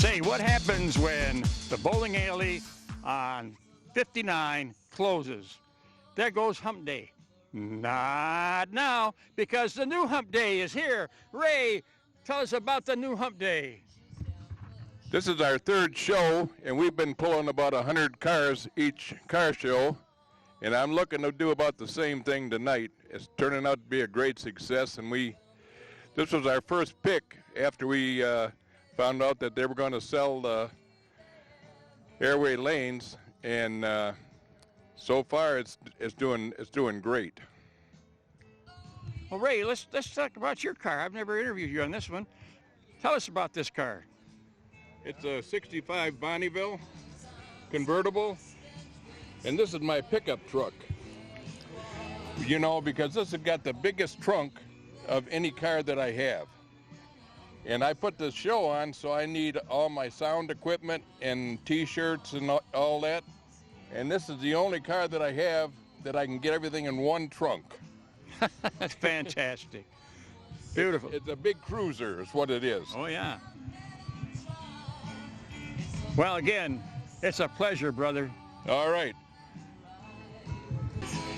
Say, what happens when the bowling alley on 59 closes? There goes hump day. Not now, because the new hump day is here. Ray, tell us about the new hump day. This is our third show, and we've been pulling about 100 cars each car show, and I'm looking to do about the same thing tonight. It's turning out to be a great success, and this was our first pick after we found out that they were going to sell the airway lanes, and so far it's doing great. Well, Ray, let's talk about your car. I've never interviewed you on this one. Tell us about this car. It's a 65 Bonneville convertible, and this is my pickup truck. You know, because this has got the biggest trunk of any car that I have. And I put the show on, so I need all my sound equipment and T-shirts and all that. And this is the only car that I have that I can get everything in one trunk. That's fantastic. Beautiful. It's a big cruiser is what it is. Oh, yeah. Well, again, it's a pleasure, brother. All right.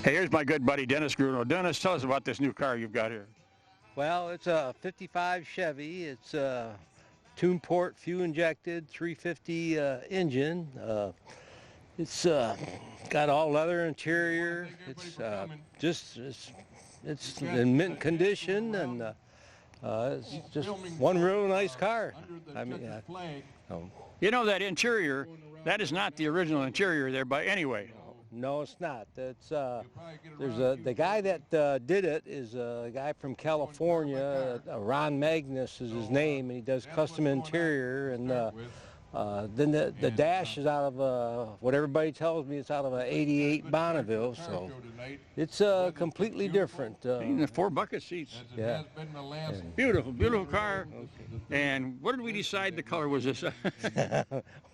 Hey, here's my good buddy, Dennis Gruno. Dennis, tell us about this new car you've got here. Well, it's a 55 Chevy. It's a tune port, fuel injected, 350 engine. It's got all leather interior. It's in mint condition, and it's just one real nice car. I mean, you know, that interior, that is not the original interior there by any way. No, it's not. It's the guy that did it is a guy from California. Ron Magnus is his name, and he does custom interior. And then the dash is out of what everybody tells me it's out of an '88 Bonneville, so it's completely different. Even the 4 bucket seats. Yeah. Beautiful, beautiful car. And what did we decide the color was this?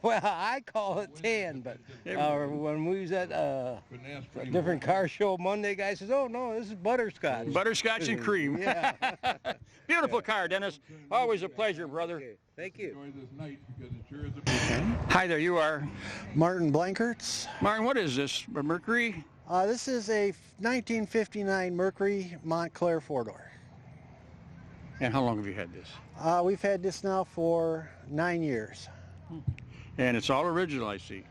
Well, I call it tan, but when we was at a different car show Monday, guy says, "Oh no, this is butterscotch." Butterscotch and cream. Yeah. Beautiful car, Dennis. Always a pleasure, brother. Okay. Thank you. Hi there, you are? Martin Blankerts. Martin, what is this, a Mercury? This is a 1959 Mercury Montclair 4-door. And how long have you had this? We've had this now for 9 years. And it's all original, I see.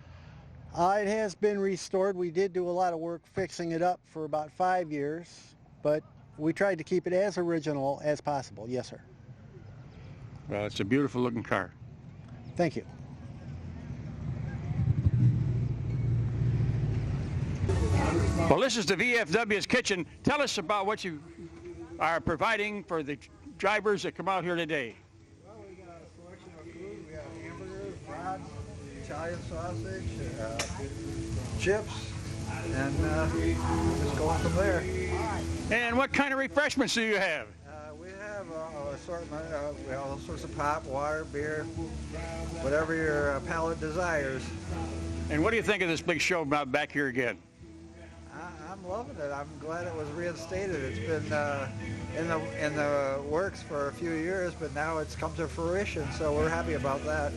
It has been restored. We did do a lot of work fixing it up for about 5 years, but we tried to keep it as original as possible. Yes, sir. Well, it's a beautiful looking car. Thank you. Well, this is the VFW's kitchen. Tell us about what you are providing for the drivers that come out here today. Well, we got a selection of food. We have hamburgers, brats, Italian sausage, chips, and just going from there. And what kind of refreshments do you have? We have an assortment. We have all sorts of pop, water, beer, whatever your palate desires. And what do you think of this big show about back here again? I'm loving it. I'm glad it was reinstated. It's been in the works for a few years, but now it's come to fruition, so we're happy about that.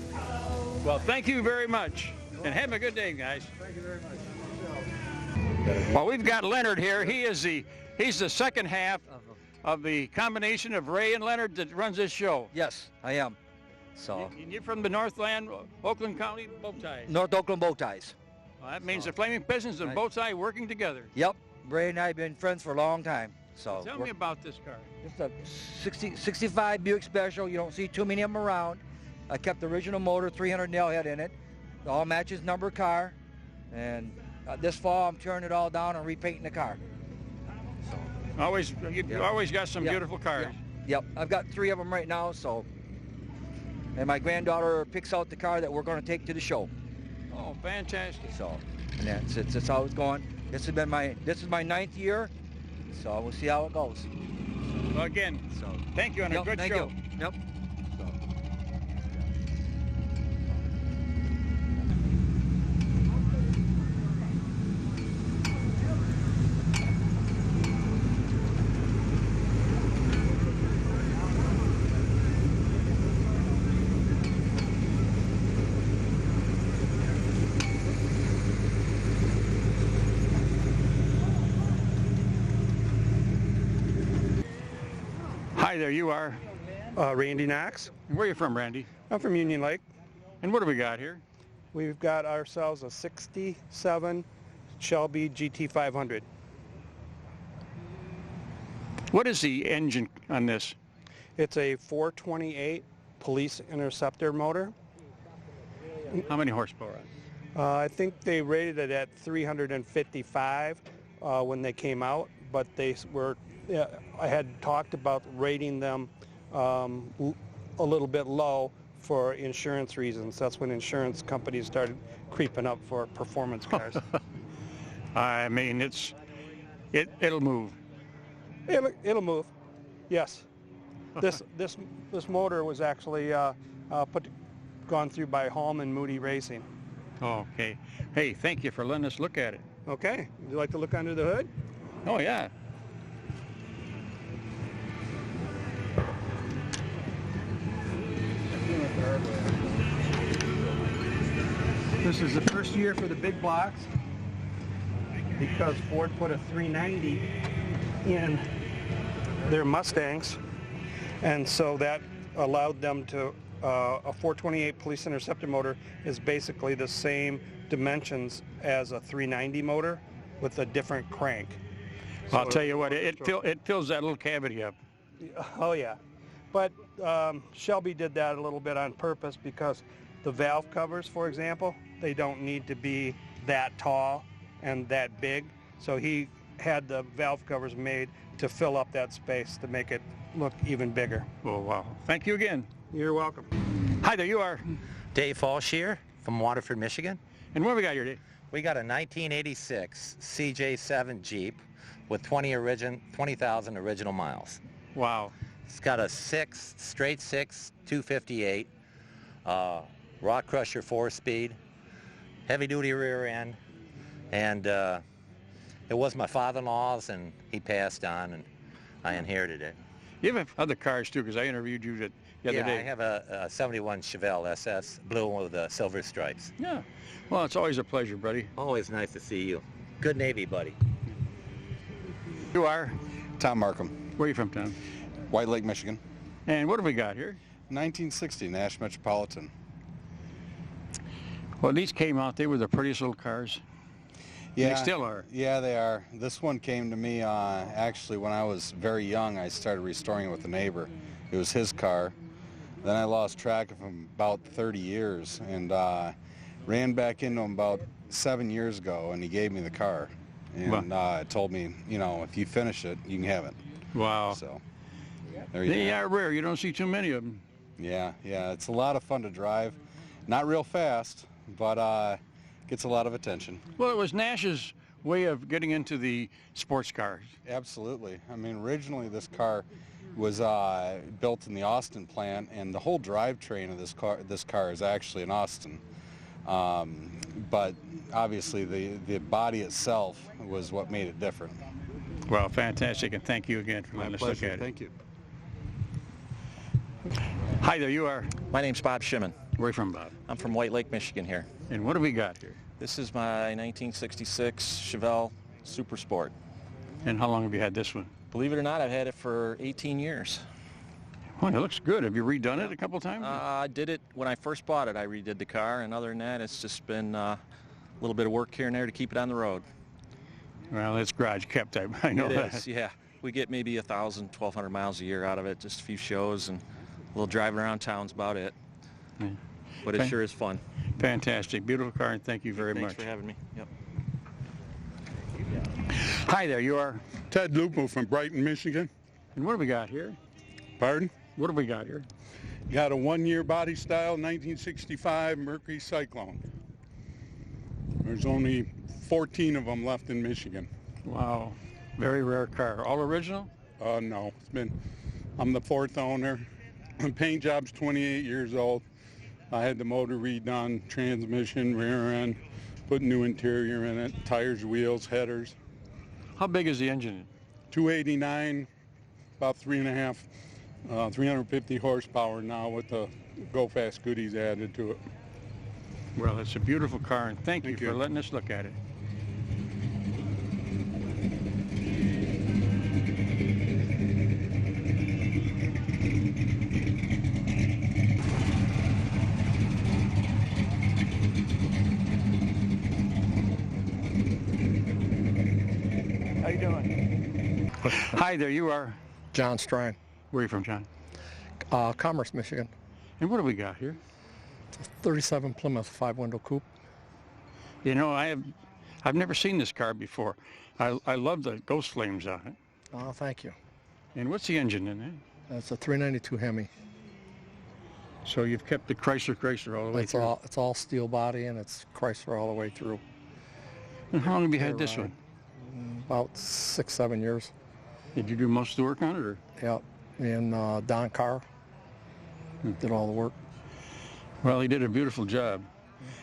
Well, thank you very much, and have a good day, guys. Thank you very much. Well, we've got Leonard here. He's the second half of the combination of Ray and Leonard that runs this show. Yes, I am. So. And you're from the Northland, Oakland County Bow Ties. North Oakland Bow Ties. Well, that means the Flaming Pistons and Bow Tie working together. Yep. Ray and I have been friends for a long time. So. Tell me about this car. It's a 65 Buick Special. You don't see too many of them around. I kept the original motor, 300 nail head in it. It all matches number car. And this fall, I'm tearing it all down and repainting the car. You always got some beautiful cars. Yep. I've got 3 of them right now. So. And my granddaughter picks out the car that we're going to take to the show. Oh, fantastic! So, and that's how it's going. This is my 9th year. So we'll see how it goes. Well, again, thank you on a good show. Thank you. Yep. Hi there, you are? Randy Knox. Where are you from, Randy? I'm from Union Lake. And what do we got here? We've got ourselves a 67 Shelby GT500. What is the engine on this? It's a 428 Police Interceptor motor. How many horsepower? I think they rated it at 355 when they came out, but they were. I had talked about rating them a little bit low for insurance reasons. That's when insurance companies started creeping up for performance cars. I mean, it'll move. It'll move. Yes. This motor was actually gone through by Hallman Moody Racing. Okay. Hey, thank you for letting us look at it. Okay. Would you like to look under the hood? Oh, yeah. This is the first year for the big blocks because Ford put a 390 in their Mustangs, and so that allowed them to a 428 Police Interceptor motor is basically the same dimensions as a 390 motor with a different crank. I'll tell you what, it fills that little cavity up. Oh yeah, but Shelby did that a little bit on purpose because the valve covers, for example, they don't need to be that tall and that big. So he had the valve covers made to fill up that space to make it look even bigger. Oh, wow. Thank you again. You're welcome. Hi there, you are? Dave Falshear from Waterford, Michigan. And what we got here, Dave? We got a 1986 CJ7 Jeep with 20,000 original miles. Wow. It's got a straight six 258, Rock Crusher 4-speed, heavy-duty rear end, and it was my father-in-law's, and he passed on, and I inherited it. You have other cars, too, because I interviewed you the other day. Yeah, I have a 71 Chevelle SS, blue with silver stripes. Yeah. Well, it's always a pleasure, buddy. Always nice to see you. Good Navy, buddy. You are? Tom Markham, Where are you from, Tom? White Lake, Michigan. And what have we got here? 1960 Nash Metropolitan. Well, these came out. They were the prettiest little cars. Yeah, They still are. Yeah, they are. This one came to me actually when I was very young. I started restoring it with a neighbor. It was his car. Then I lost track of him about 30 years and ran back into him about 7 years ago, and he gave me the car and told me, you know, if you finish it, you can have it. Wow. So there you They go. are rare. You don't see too many of them. Yeah, it's a lot of fun to drive. Not real fast, but gets a lot of attention. Well, it was Nash's way of getting into the sports cars. Absolutely. I mean, originally this car was built in the Austin plant, and the whole drivetrain of this car is actually in Austin. But obviously the body itself was what made it different. Well, fantastic, and thank you again for My letting us pleasure. look at it. Thank you. Hi there, you are? My name's Bob Shimon. Where are you from, Bob? I'm from White Lake, Michigan here. And what do we got here? This is my 1966 Chevelle Super Sport. And how long have you had this one? Believe it or not, I've had it for 18 years. Well, it looks good. Have you redone it a couple times? I did it when I first bought it. I redid the car, and other than that, it's just been a little bit of work here and there to keep it on the road. Well, it's garage kept. I know It that. is, yeah. We get maybe 1,000, 1,200 miles a year out of it, just a few shows and a little driving around town's about it. Yeah. But it sure is fun. Fantastic. Beautiful car, and thank you very much. Thanks for having me. Yep. Hi there, you are? Ted Lupo from Brighton, Michigan. And what do we got here? Pardon? What do we got here? Got a one-year body style 1965 Mercury Cyclone. There's only 14 of them left in Michigan. Wow. Very rare car. All original? No, I'm the fourth owner. The paint job's 28 years old. I had the motor redone, transmission, rear end, put new interior in it, tires, wheels, headers. How big is the engine? 289, about 350 horsepower now with the Go Fast goodies added to it. Well, it's a beautiful car, and thank you for letting us look at it. you doing? Hi there, you are? John Strine, Where are you from, John? Commerce, Michigan. And what do we got here? 37 Plymouth 5-window coupe. You know, I've never seen this car before. I love the ghost flames on it. Oh, thank you. And what's the engine in it? That's a 392 Hemi. So you've kept the Chrysler all the way through. It's all steel body and it's Chrysler all the way through. And how long have you had this one? About 6-7 years. Did you do most of the work on it, or? Yep. And Don Carr did all the work. Well, he did a beautiful job.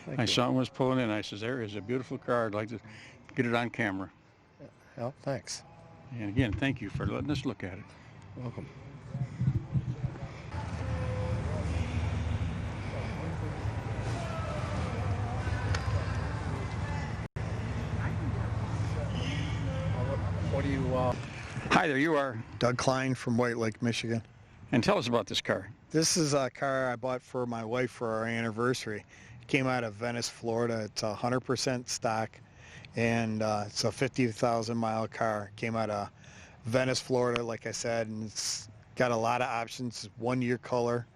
Thank I you. saw him was pulling in. I says, there is a beautiful car. I'd like to get it on camera. Yep, thanks. And again, thank you for letting us look at it. Welcome. What do you... Hi there, you are? Doug Klein from White Lake, Michigan. And tell us about this car. This is a car I bought for my wife for our anniversary. It came out of Venice, Florida. It's 100% stock, and it's a 50,000 mile car. It came out of Venice, Florida, like I said, and it's got a lot of options. 1-year color,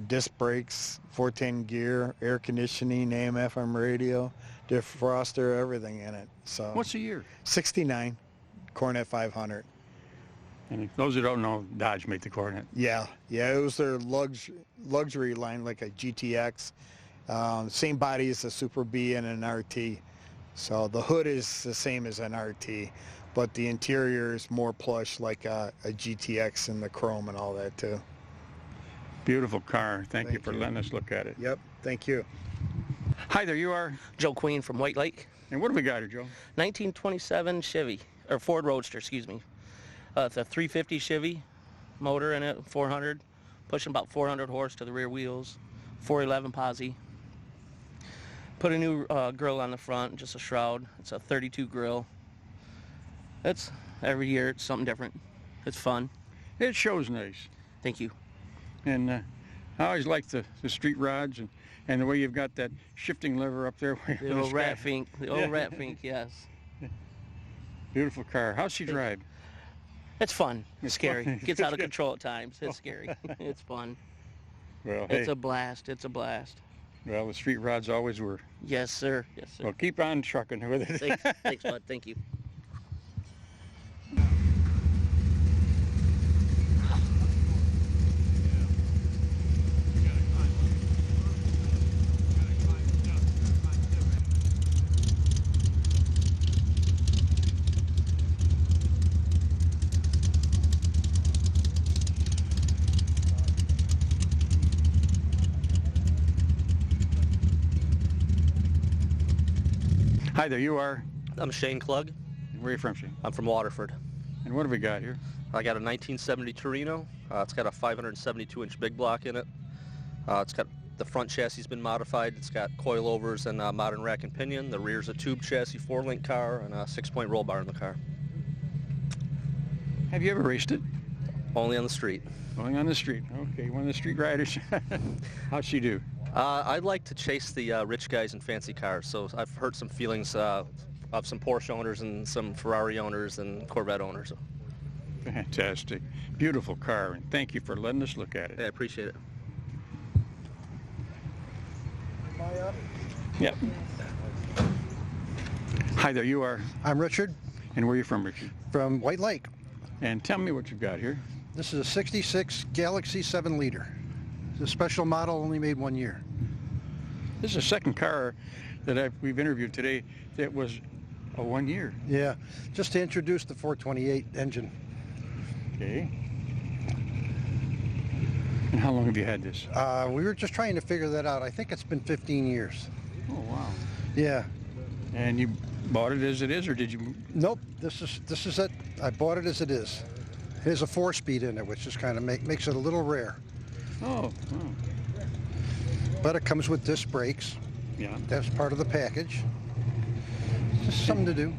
disc brakes, 410 gear, air conditioning, AM, FM radio, defroster, everything in it. So What's the year? 69, Coronet 500. And those who don't know, Dodge made the Coronet. Yeah, it was their luxury line, like a GTX. Same body as a Super B and an RT. So the hood is the same as an RT, but the interior is more plush, like a GTX, and the chrome and all that too. Beautiful car. Thank you for letting us look at it. Yep, thank you. Hi there, you are? Joe Queen from White Lake. And what do we got here, Joe? 1927 Chevy, or Ford Roadster, excuse me. It's a 350 Chevy, motor in it, 400, pushing about 400 horse to the rear wheels, 411 posi. Put a new grill on the front, just a shroud. It's a 32 grill. It's every year it's something different. It's fun. It shows nice. Thank you. And I always like the street rods and the way you've got that shifting lever up there. The old rat fink, yes. Beautiful car. How's she drive? It's fun. It's scary. fun. Gets out of control at times. It's scary. It's fun. Well, It's hey. a blast. It's a blast. Well, the street rods always were. Yes, sir. Yes, sir. Well, keep on trucking with it. Thanks, bud. Thank you. Hi there, you are? I'm Shane Klug. Where are you from, Shane? I'm from Waterford. And what have we got here? I got a 1970 Torino. It's got a 572-inch big block in it. It's got the front chassis been modified. It's got coilovers and modern rack and pinion. The rear's a tube chassis 4-link car and a 6-point roll bar in the car. Have you ever raced it? Only on the street. Only on the street. Okay, one of the street riders. How'd she do? I'd like to chase the rich guys in fancy cars, so I've heard some feelings of some Porsche owners and some Ferrari owners and Corvette owners. Fantastic. Beautiful car, and thank you for letting us look at it. I appreciate it. Yep. Hi there, you are? I'm Richard. And where are you from, Richard? From White Lake. And tell me what you've got here. This is a 66 Galaxy 7-liter. It's a special model, only made 1 year. This is the second car that we've interviewed today that was a 1 year. Yeah, just to introduce the 428 engine. Okay. And how long have you had this? We were just trying to figure that out. I think it's been 15 years. Oh, wow. Yeah. And you bought it as it is, or did you? Nope, this is it. I bought it as it is. It has a 4-speed in it, which just kind of makes it a little rare. Oh, But it comes with disc brakes. Yeah. That's part of the package. Just something to do.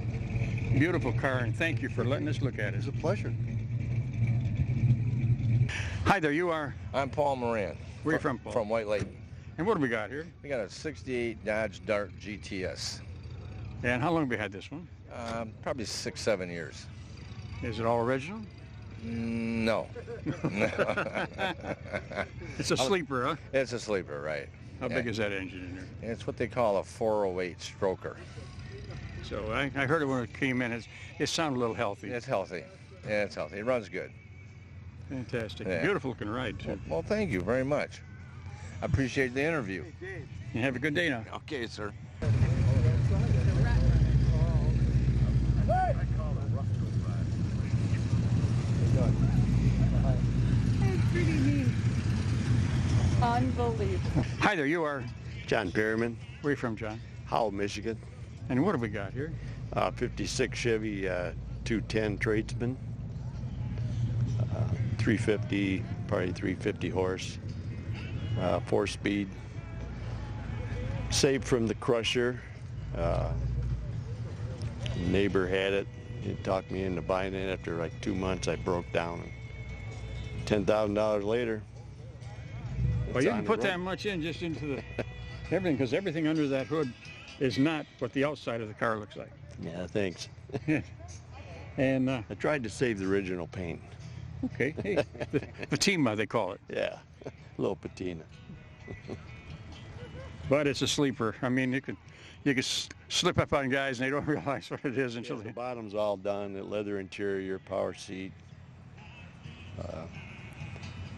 Beautiful car, and thank you for letting us look at it. It's a pleasure. Hi there, you are? I'm Paul Moran. Where are you from, Paul? From White Lake. And what do we got here? We got a 68 Dodge Dart GTS. And how long have you had this one? Probably 6, 7 years. Is it all original? No. It's a sleeper, huh? It's a sleeper, right. How big is that engine in there? It's what they call a 408 stroker. So I heard it when it came in. It sounded a little healthy. It's healthy. Yeah, it's healthy. It runs good. Fantastic. Yeah. Beautiful looking ride, too. Well, thank you very much. I appreciate the interview. You have a good day now. Okay, sir. Pretty neat. Unbelievable. Hi there, you are? John Perryman. Where are you from, John? Howell, Michigan. And what have we got here? 56 Chevy 210 Tradesman. 350, probably 350 horse. 4-speed. Saved from the crusher. Neighbor had it. He talked me into buying it. After like 2 months, I broke down. $10,000 later. Well, you can put that much in just into the everything, because everything under that hood is not what the outside of the car looks like. Yeah, thanks. And I tried to save the original paint. Okay, hey, patina they call it. Yeah, a little patina. But it's a sleeper. I mean, you could slip up on guys and they don't realize what it is until The bottom's all done. The leather interior, power seat.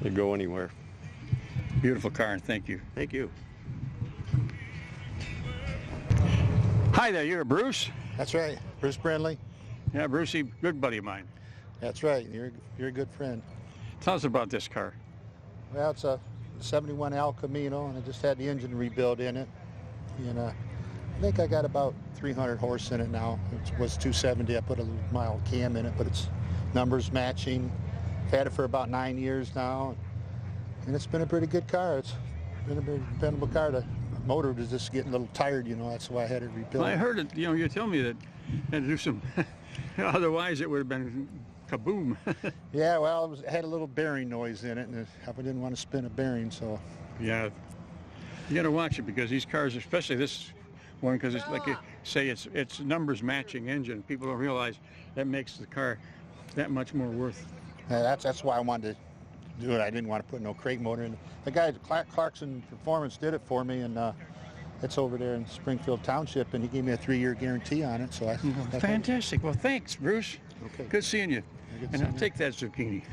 They go anywhere. Beautiful car, and thank you. Thank you. Hi there, you're Bruce? That's right, Bruce Brindley. Yeah, Brucey, good buddy of mine. That's right, you're a good friend. Tell us about this car. Well, it's a 71 El Camino, and I just had the engine rebuilt in it. And I think I got about 300 horse in it now. It was 270. I put a little mild cam in it, but it's numbers matching. I've had it for about 9 years now, and it's been a pretty good car. It's been a very dependable car. The motor was just getting a little tired, that's why I had it rebuilt. Well, I heard it, you tell me that you had to do some, otherwise it would have been kaboom. Yeah, well, it had a little bearing noise in it, and I didn't want to spin a bearing, so. Yeah, you got to watch it, because these cars, especially this one, because it's like you say, it's numbers matching engine. People don't realize that makes the car that much more worth. Yeah, that's why I wanted to do it. I didn't want to put no crate motor in. The guy at Clarkson Performance did it for me, and it's over there in Springfield Township, and he gave me a 3-year guarantee on it. So Fantastic. Well, thanks, Bruce. Okay. Good seeing you. And I'll take that zucchini.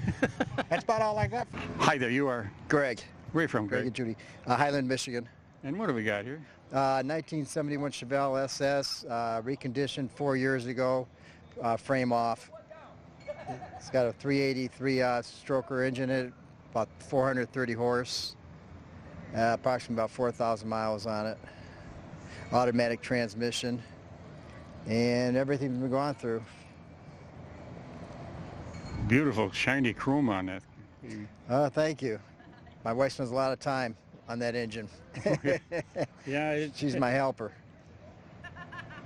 That's about all I got. Hi there, you are? Greg. Where are you from, Greg Greg? and Judy. Highland, Michigan. And what have we got here? 1971 Chevelle SS, reconditioned 4 years ago, frame off. It's got a 383 stroker engine in it, about 430 horse, approximately about 4,000 miles on it. Automatic transmission, and everything's been gone through. Beautiful shiny chrome on that. Oh, thank you. My wife spends a lot of time on that engine. Yeah, she's my helper.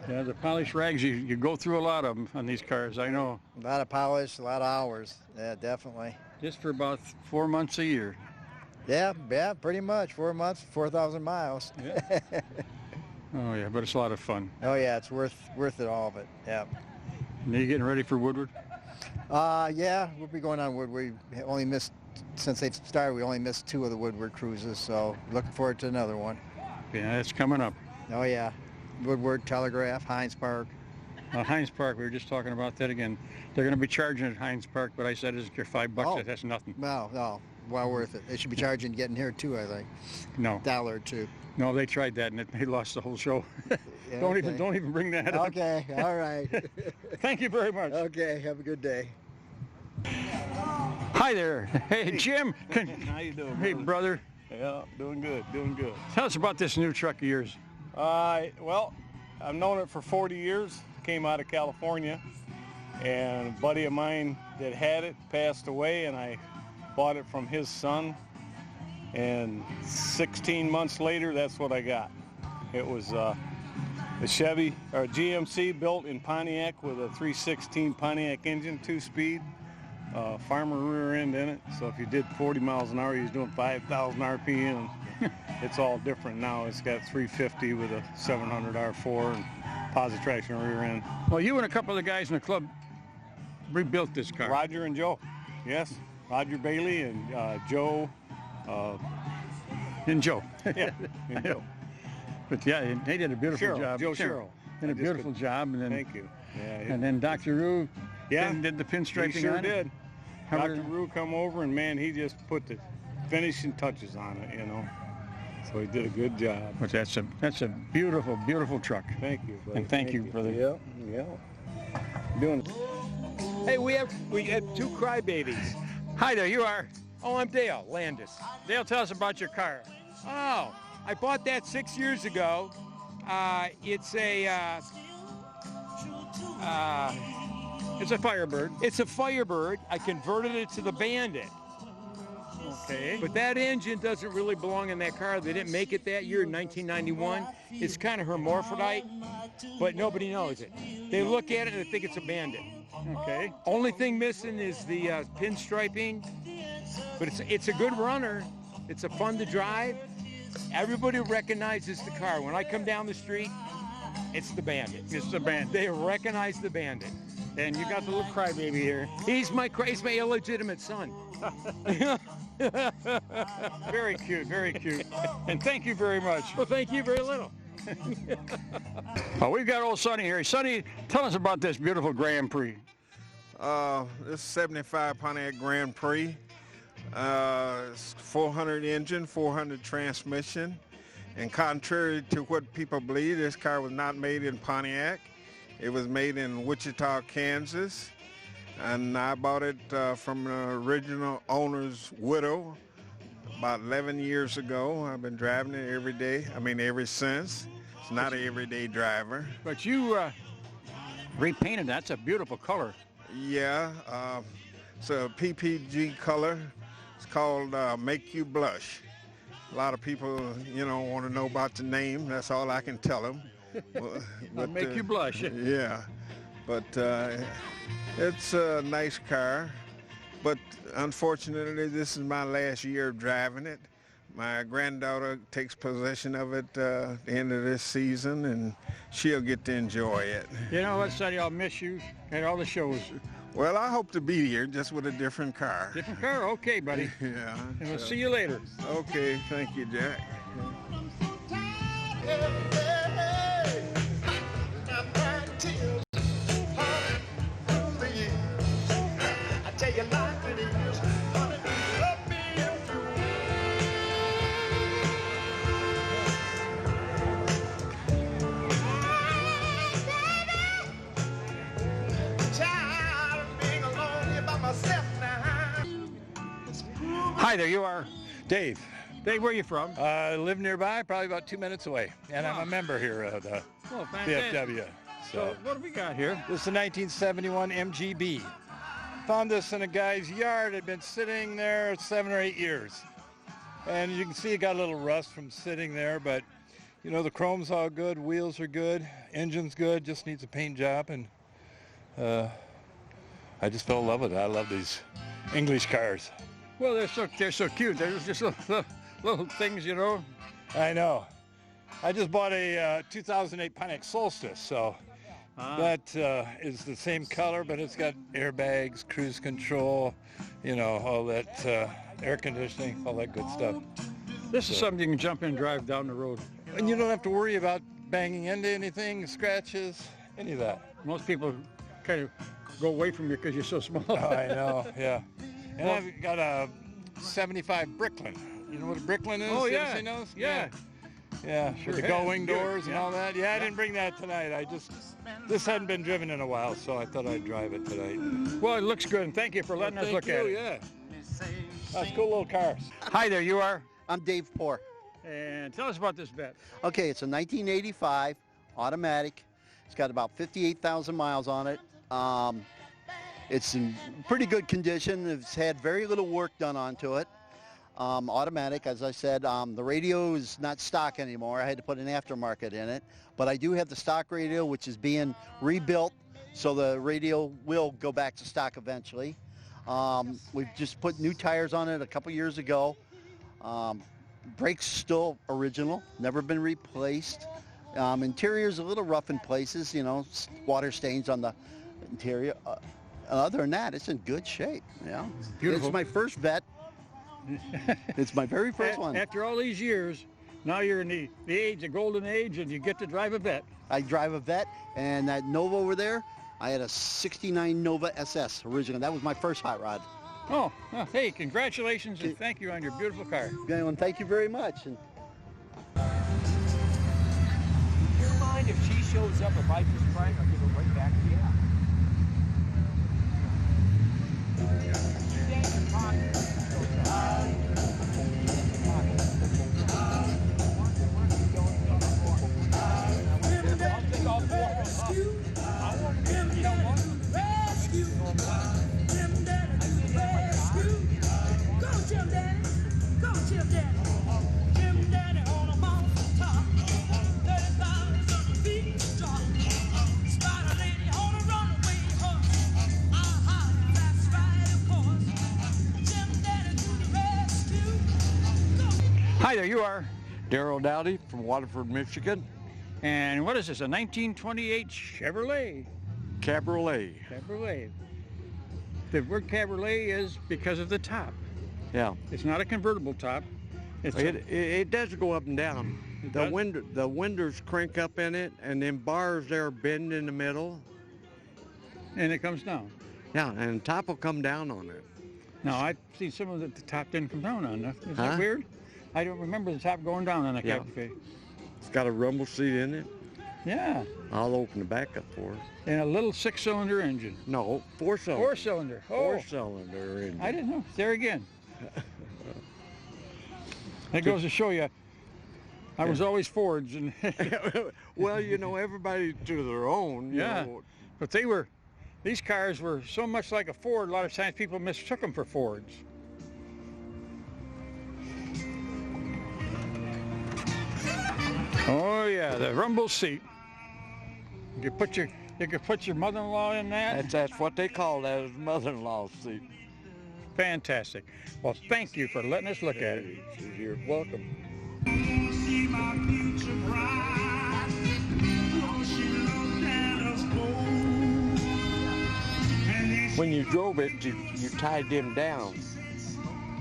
Yeah, the polished rags, you go through a lot of them on these cars, I know. A lot of polish, a lot of hours. Yeah, definitely. Just for about 4 months a year. Yeah, pretty much. 4 months, 4,000 miles. Yeah. Oh yeah, but it's a lot of fun. Oh yeah, it's worth it, all of it. Yeah. And are you getting ready for Woodward? Yeah, we'll be going on Woodward. We only missed, since they started, we only missed 2 of the Woodward cruises, so looking forward to another one. Yeah, it's coming up. Oh yeah. Woodward, Telegraph, Hines Park. Hines Park, we were just talking about that again. They're going to be charging at Hines Park, but I said, is your $5? That's nothing. No, well worth it. They should be charging getting here too, I think. No. $1 or $2. No, they tried that and they lost the whole show. Yeah, don't even bring that up. Okay, all right. Thank you very much. Okay, have a good day. Hi there. Hey, Jim. How you doing? Hey, brother. Yeah, doing good, doing good. Tell us about this new truck of yours. Well, I've known it for 40 years. Came out of California, and a buddy of mine that had it passed away, and I bought it from his son. And 16 months later, that's what I got. It was a Chevy or GMC built in Pontiac with a 316 Pontiac engine, 2-speed, farmer rear end in it. So if you did 40 miles an hour, you're doing 5,000 RPM. It's all different now. It's got 350 with a 700 R4 and positive traction rear end. Well, you and a couple of the guys in the club rebuilt this car. Roger and Joe, yes. Roger Bailey and Joe. And Joe. Yeah, and Joe. But yeah, they did a beautiful Cheryl, job. Joe Cheryl. Did a beautiful job. And then, Thank you. Yeah, and then Dr. Rue yeah, did the pinstriping he sure on it. did. How Dr. were- Rue come over, and man, he just put the finishing touches on it, you know. So he did a good job. But that's a beautiful, beautiful truck. Thank you, buddy. And thank you for the Yeah. doing. Hey, we have two crybabies. Hi there, you are. Oh, I'm Dale Landis. Dale, tell us about your car. Oh, I bought that 6 years ago. It's a Firebird. It's a Firebird. I converted it to the Bandit. Okay. But that engine doesn't really belong in that car. They didn't make it that year in 1991. It's kind of hermaphrodite, but nobody knows it. They look at it and they think it's a Bandit. Okay. Only thing missing is the pinstriping, but it's a good runner. It's a fun to drive. Everybody recognizes the car. When I come down the street, it's the Bandit. It's the Bandit. They recognize the Bandit. And you got the little crybaby here. He's my illegitimate son. Very cute, very cute. And thank you very much. Well, thank you very little. Oh, we've got old Sonny here. Sonny, tell us about this beautiful Grand Prix. This 75 Pontiac Grand Prix. It's 400 engine, 400 transmission. And contrary to what people believe, this car was not made in Pontiac. It was made in Wichita, Kansas. And I bought it from the original owner's widow about 11 years ago. I've been driving it every day. I mean, ever since. It's not an everyday driver. But you repainted. That's a beautiful color. Yeah, it's a PPG color. It's called Make You Blush. A lot of people, want to know about the name. That's all I can tell them. But, make you blush. Yeah, but it's a nice car. But unfortunately, this is my last year of driving it. My granddaughter takes possession of it at the end of this season, and she'll get to enjoy it. You know what, Sonny? I'll miss you at all the shows. Well, I hope to be here, just with a different car. Different car? Okay, buddy. Yeah. And we'll see you later. Okay, thank you, Jack. Hi there, you are? Dave. Dave, where are you from? I live nearby, probably about 2 minutes away. And I'm a member here of the VFW. So what do we got here? This is a 1971 MGB. Found this in a guy's yard. It had been sitting there 7 or 8 years. And you can see it got a little rust from sitting there, but the chrome's all good, wheels are good, engine's good, just needs a paint job. And I just fell in love with it. I love these English cars. Well, they're so cute. They're just little things, I know. I just bought a 2008 Pontiac Solstice, so that is the same color, but it's got airbags, cruise control, all that air conditioning, all that good stuff. This is something you can jump in and drive down the road. And you don't have to worry about banging into anything, scratches, any of that. Most people kind of go away from you because you're so small. Oh, I know, yeah. And I've got a 75 Bricklin. You know what a Bricklin is? Oh, You yeah. ever seen those? Yeah. Yeah, Sure with the have. gull-wing Good. doors and Yeah. all that. Yeah, I didn't bring that tonight. This hadn't been driven in a while, so I thought I'd drive it tonight. Well, it looks good, and thank you for letting us look at it. Yeah. That's cool little cars. Hi there, you are? I'm Dave Poor. And tell us about this vet. Okay, it's a 1985 automatic. It's got about 58,000 miles on it. It's in pretty good condition. It's had very little work done onto it. Automatic, as I said. The radio is not stock anymore. I had to put an aftermarket in it. But I do have the stock radio, which is being rebuilt, so the radio will go back to stock eventually. We've just put new tires on it a couple years ago. Brakes still original, never been replaced. Interior's a little rough in places, you know, water stains on the interior. Other than that, it's in good shape. Yeah, Beautiful. It's my first vet. It's my very first one. After all these years, now you're in the age, the golden age, and you get to drive a vet. I drive a vet, and that Nova over there, I had a 69 Nova SS original. That was my first hot rod. Oh, well, hey, congratulations and thank you on your beautiful car. Yeah, and thank you very much. And Do you mind if she shows up, if I just try and I'll give it right back to you? Hi there, you are? Darrell Dowdy from Waterford, Michigan. And what is this, a 1928 Chevrolet? Cabriolet. Cabriolet. The word cabriolet is because of the top. Yeah. It's not a convertible top. It's It does go up and down. The windows crank up in it, and then bars there bend in the middle. And it comes down. Yeah, and the top will come down on it. Now, I've seen some of the top didn't come down on. Is Huh? that weird? I don't remember the top going down on a Yeah. Cabriolet. It's got a rumble seat in it. Yeah. I'll open the back up for it. And a little 6-cylinder engine. No, 4-cylinder. 4-cylinder. Oh. 4-cylinder engine. I didn't know. There again. That goes to show you, I was always Fords. And Well, you know, everybody to their own. You yeah. know. But these cars were so much like a Ford, a lot of times people mistook them for Fords. Oh yeah, the rumble seat. You could put your mother-in-law in that. That's what they call that, is mother-in-law's seat. Fantastic. Well, thank you for letting us look at it. You're welcome. When you drove it, you tied them down,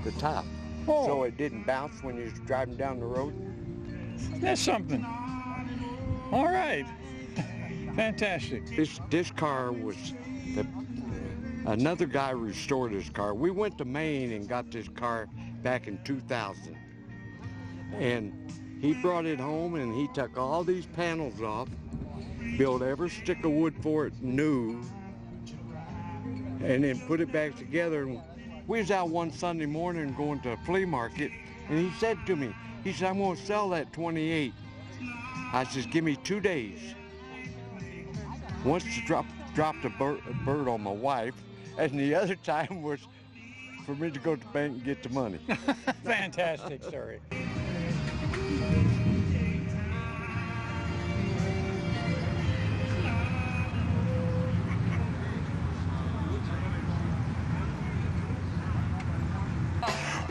the top, so it didn't bounce when you was driving down the road. That's something. All right. Fantastic. This car was, another guy restored his car. We went to Maine and got this car back in 2000. And he brought it home and he took all these panels off, built every stick of wood for it new, and then put it back together. And we was out one Sunday morning going to a flea market, and he said to me, he said, I'm going to sell that 28. I says, give me 2 days. Once to dropped a bird on my wife, and the other time was for me to go to the bank and get the money. Fantastic story.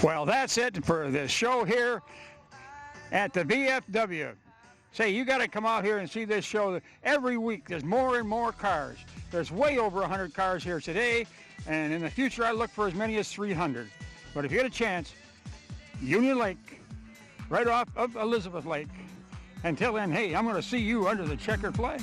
Well, that's it for the show here at the VFW. Say, you got to come out here and see this show. Every week there's more and more cars. There's way over 100 cars here today, and in the future I look for as many as 300. But if you get a chance, Union Lake, right off of Elizabeth Lake. Until then, hey, I'm going to see you under the checkered flag.